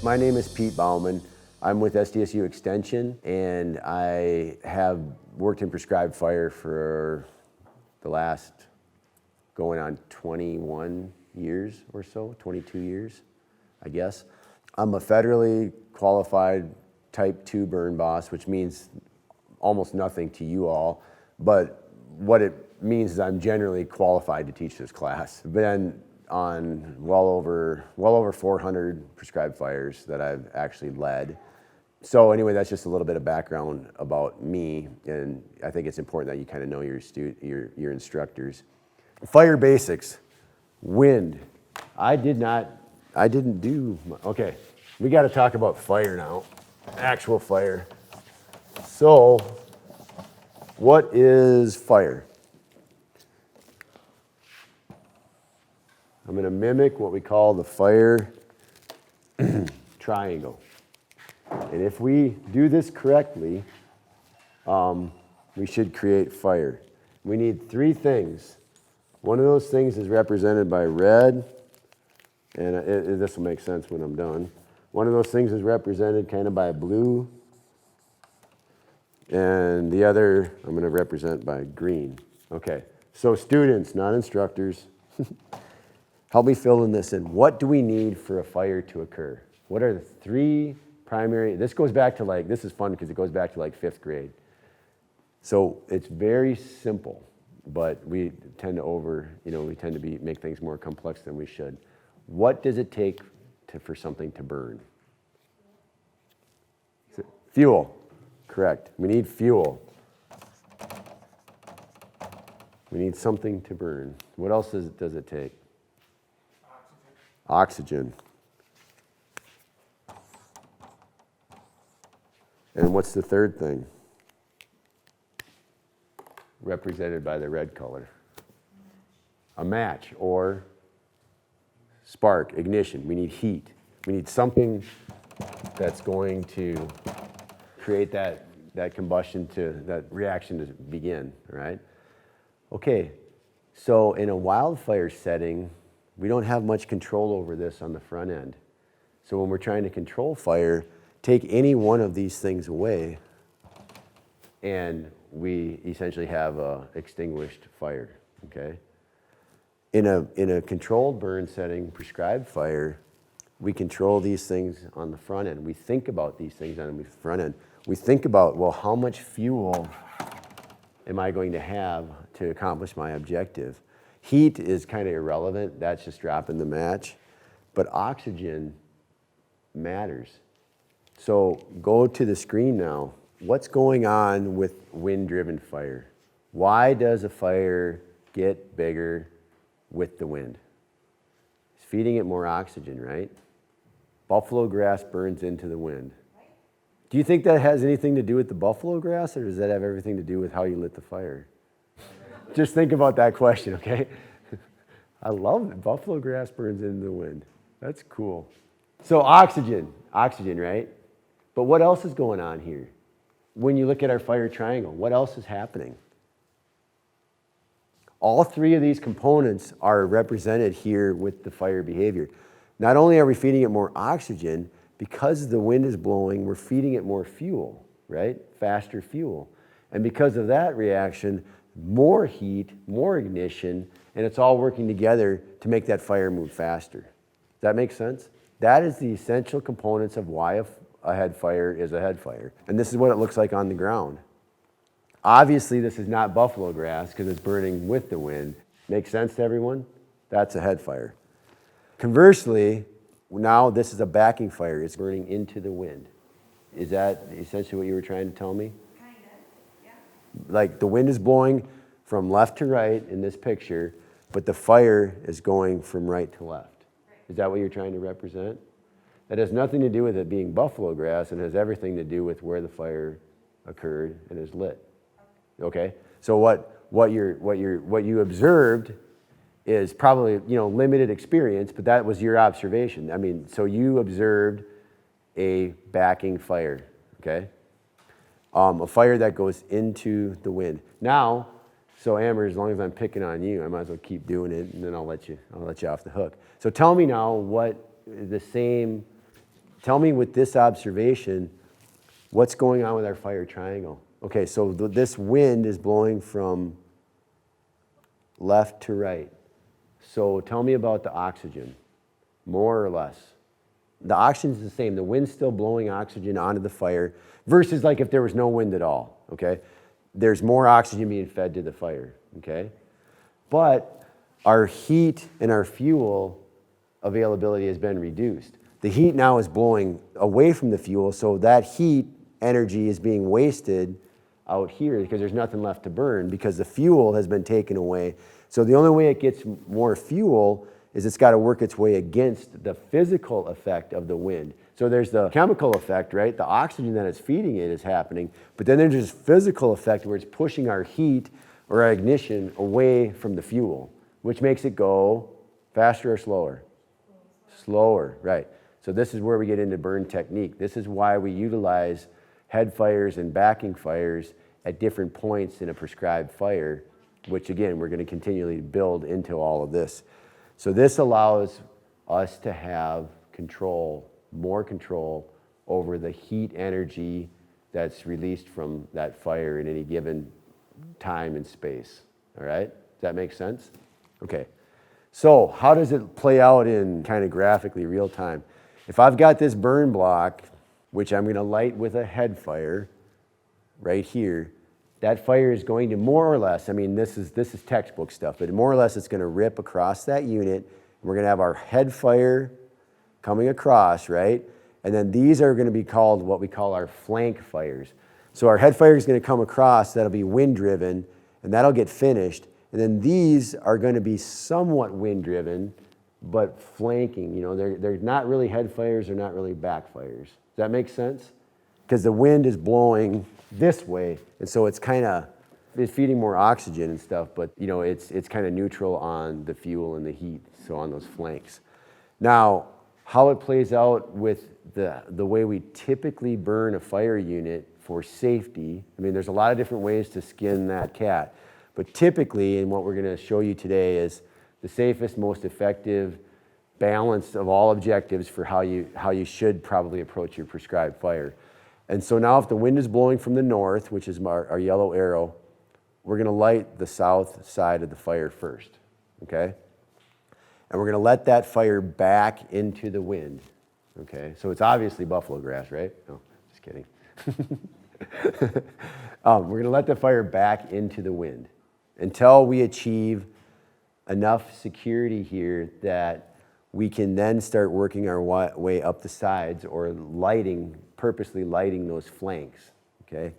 My name is Pete Bauman. I'm with SDSU Extension, and I have worked in prescribed fire for the last going on 21 years or so, 22 years, I guess. I'm a federally qualified Type 2 burn boss, which means almost nothing to you all, but what it means is I'm generally qualified to teach this class. I've been on well over 400 prescribed fires that I've actually led. So anyway, that's just a little bit of background about me, and I think it's important that you kind of know your instructors. Fire basics, wind. Okay, we got to talk about fire now, actual fire. So, what is fire? I'm going to mimic what we call the fire triangle. And if we do this correctly, we should create fire. We need three things. One of those things is represented by red, and this will make sense when I'm done. One of those things is represented kind of by blue, and the other I'm going to represent by green. Okay, so students, not instructors, help me fill in this in. What do we need for a fire to occur? What are the three primary, this goes back to this is fun because it goes back to 5th grade. So it's very simple, but we tend to make things more complex than we should. What does it take for something to burn? Fuel, correct. We need fuel. We need something to burn. What else does it take? Oxygen. And what's the third thing? Represented by the red color. A match or spark, ignition. We need heat. We need something that's going to create that combustion, that reaction to begin, right? Okay, so in a wildfire setting, we don't have much control over this on the front end. So when we're trying to control fire, take any one of these things away, and we essentially have a extinguished fire, okay? In a controlled burn setting, prescribed fire, we control these things on the front end. We think about these things on the front end. We think about, well, how much fuel am I going to have to accomplish my objective? Heat is kind of irrelevant. That's just dropping the match. But oxygen matters. So go to the screen now. What's going on with wind-driven fire? Why does a fire get bigger with the wind? It's feeding it more oxygen, right? Buffalo grass burns into the wind. Do you think that has anything to do with the buffalo grass, or does that have everything to do with how you lit the fire? Just think about that question, okay? I love it. Buffalo grass burns into the wind. That's cool. So oxygen, right? But what else is going on here? When you look at our fire triangle, what else is happening? All three of these components are represented here with the fire behavior. Not only are we feeding it more oxygen, because the wind is blowing, we're feeding it more fuel, right? Faster fuel. And because of that reaction, more heat, more ignition, and it's all working together to make that fire move faster. Does that make sense? That is the essential components of why a head fire is a head fire. And this is what it looks like on the ground. Obviously, this is not buffalo grass because it's burning with the wind. Makes sense to everyone? That's a head fire. Conversely, now this is a backing fire. It's burning into the wind. Is that essentially what you were trying to tell me? Kind of, yeah. Like the wind is blowing from left to right in this picture, but the fire is going from right to left. Right. Is that what you're trying to represent? That has nothing to do with it being buffalo grass, and has everything to do with where the fire occurred and is lit. Okay? So what you observed is probably limited experience, but that was your observation. I mean, so you observed a backing fire, okay? A fire that goes into the wind. Now, so Amber, as long as I'm picking on you, I might as well keep doing it, and then I'll let you off the hook. So tell me now what the same Tell me with this observation, what's going on with our fire triangle? Okay, so this wind is blowing from left to right. So tell me about the oxygen, more or less. The oxygen's the same. The wind's still blowing oxygen onto the fire versus like if there was no wind at all, okay? There's more oxygen being fed to the fire, okay? But our heat and our fuel availability has been reduced. The heat now is blowing away from the fuel, so that heat energy is being wasted out here because there's nothing left to burn because the fuel has been taken away. So the only way it gets more fuel is it's got to work its way against the physical effect of the wind. So there's the chemical effect, right? The oxygen that it's feeding it is happening, but then there's this physical effect where it's pushing our heat or our ignition away from the fuel, which makes it go faster or slower? Slower, right. So this is where we get into burn technique. This is why we utilize head fires and backing fires at different points in a prescribed fire, which again, we're going to continually build into all of this. So this allows us to have control, more control over the heat energy that's released from that fire in any given time and space. All right? Does that make sense? Okay. So how does it play out in kind of graphically real time? If I've got this burn block, which I'm going to light with a head fire right here, that fire is going to more or less, I mean, this is textbook stuff, but more or less it's going to rip across that unit. We're going to have our head fire coming across, right? And then these are going to be called what we call our flank fires. So our head fire is going to come across, that'll be wind driven, and that'll get finished. And then these are going to be somewhat wind driven, but flanking. You know, they're not really head fires, they're not really back fires. Does that make sense? Because the wind is blowing this way, and so it's feeding more oxygen and stuff, but you know, it's kind of neutral on the fuel and the heat, so on those flanks. Now, how it plays out with the way we typically burn a fire unit for safety, I mean, there's a lot of different ways to skin that cat, but typically, and what we're going to show you today is the safest, most effective balance of all objectives for how you should probably approach your prescribed fire. And so now if the wind is blowing from the north, which is our yellow arrow, we're going to light the south side of the fire first, okay? And we're going to let that fire back into the wind, okay? So it's obviously buffalo grass, right? No, just kidding. We're going to let the fire back into the wind until we achieve enough security here that we can then start working our way up the sides or purposely lighting those flanks, okay?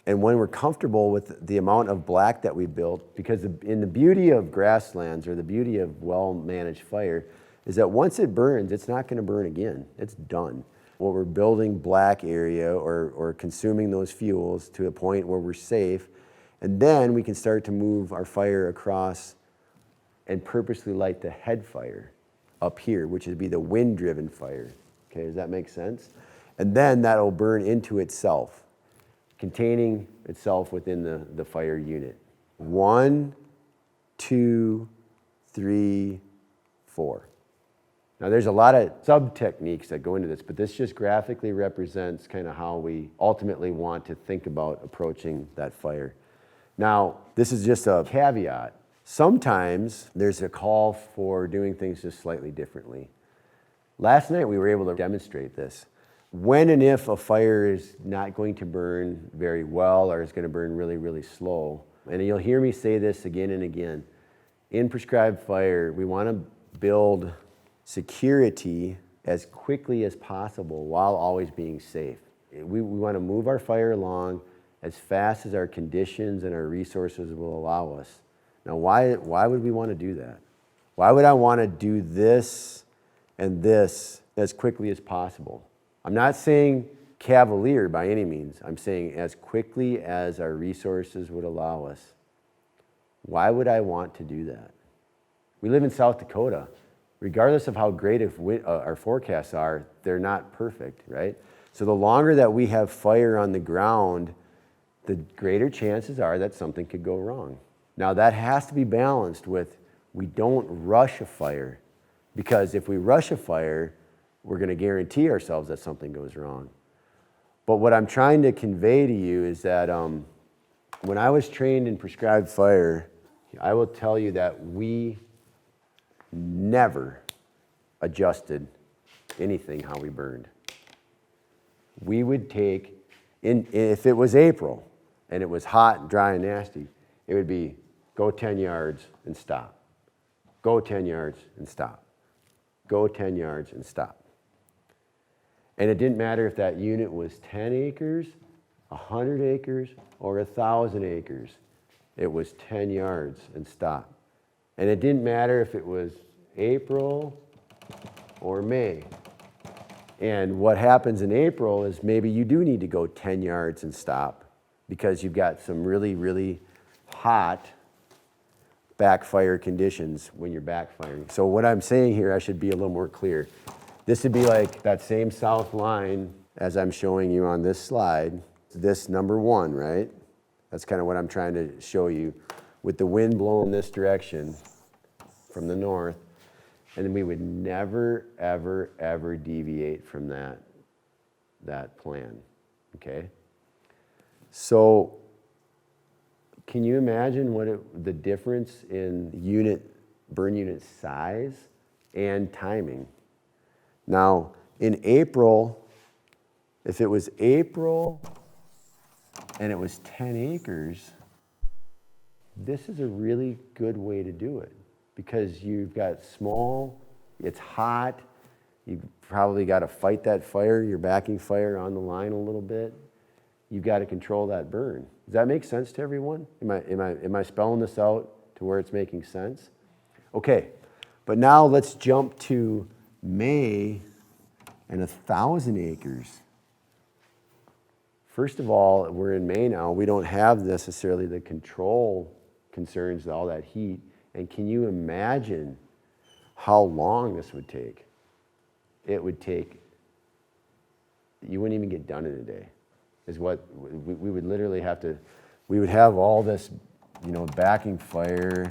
And when we're comfortable with the amount of black that we built, because in the beauty of grasslands or the beauty of well-managed fire is that once it burns, it's not going to burn again. It's done. What we're building black area or consuming those fuels to a point where we're safe, and then we can start to move our fire across and purposely light the head fire up here, which would be the wind-driven fire. Okay, does that make sense? And then that'll burn into itself, containing itself within the fire unit. 1, 2, 3, 4. Now there's a lot of sub-techniques that go into this, but this just graphically represents kind of how we ultimately want to think about approaching that fire. Now, this is just a caveat. Sometimes there's a call for doing things just slightly differently. Last night we were able to demonstrate this. When and if a fire is not going to burn very well or is going to burn really, really slow, and you'll hear me say this again and again, in prescribed fire, we want to build security as quickly as possible while always being safe. We want to move our fire along as fast as our conditions and our resources will allow us. Now, why would we want to do that? Why would I want to do this and this as quickly as possible? I'm not saying cavalier by any means. I'm saying as quickly as our resources would allow us. Why would I want to do that? We live in South Dakota. Regardless of how great our forecasts are, they're not perfect, right? So the longer that we have fire on the ground, the greater chances are that something could go wrong. Now that has to be balanced with we don't rush a fire, because if we rush a fire, we're going to guarantee ourselves that something goes wrong. But what I'm trying to convey to you is that when I was trained in prescribed fire, I will tell you that we never adjusted anything how we burned. We would take, if it was April and it was hot and dry and nasty, it would be go 10 yards and stop. Go 10 yards and stop. Go 10 yards and stop. And it didn't matter if that unit was 10 acres, 100 acres, or 1,000 acres. It was 10 yards and stop. And it didn't matter if it was April or May. And what happens in April is maybe you do need to go 10 yards and stop because you've got some really, really hot backfire conditions when you're backfiring. So what I'm saying here, I should be a little more clear. This would be like that same south line as I'm showing you on this slide. This number 1, right? That's kind of what I'm trying to show you. With the wind blowing this direction from the north, and then we would never, ever, ever deviate from that plan, okay? So can you imagine the difference in burn unit size and timing? Now, in April, if it was April and it was 10 acres, this is a really good way to do it because you've got small, it's hot, you've probably got to fight that fire, you're backing fire on the line a little bit. You've got to control that burn. Does that make sense to everyone? Am I spelling this out to where it's making sense? Okay, but now let's jump to May and 1,000 acres. First of all, we're in May now. We don't have necessarily the control concerns, all that heat. And can you imagine how long this would take? It would take, you wouldn't even get done in a day. Is what we would literally have to, we would have all this, backing fire,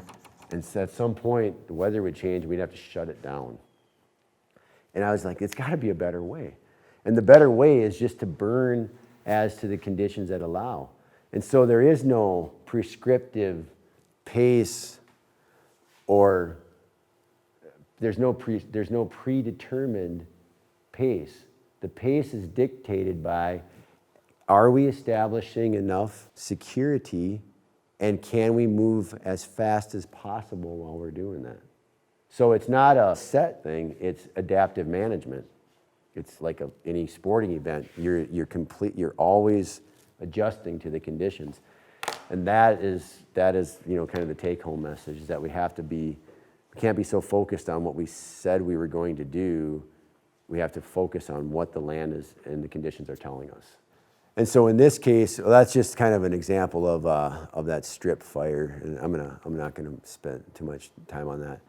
and at some point the weather would change and we'd have to shut it down. And I was like, it's got to be a better way. And the better way is just to burn as to the conditions that allow. And so there is no prescriptive pace or there's no predetermined pace. The pace is dictated by, are we establishing enough security and can we move as fast as possible while we're doing that? So it's not a set thing, it's adaptive management. It's like any sporting event. You're always adjusting to the conditions. And that is kind of the take-home message, is that we can't be so focused on what we said we were going to do. We have to focus on what the land is and the conditions are telling us. And so in this case, that's just kind of an example of that strip fire. And I'm not gonna spend too much time on that.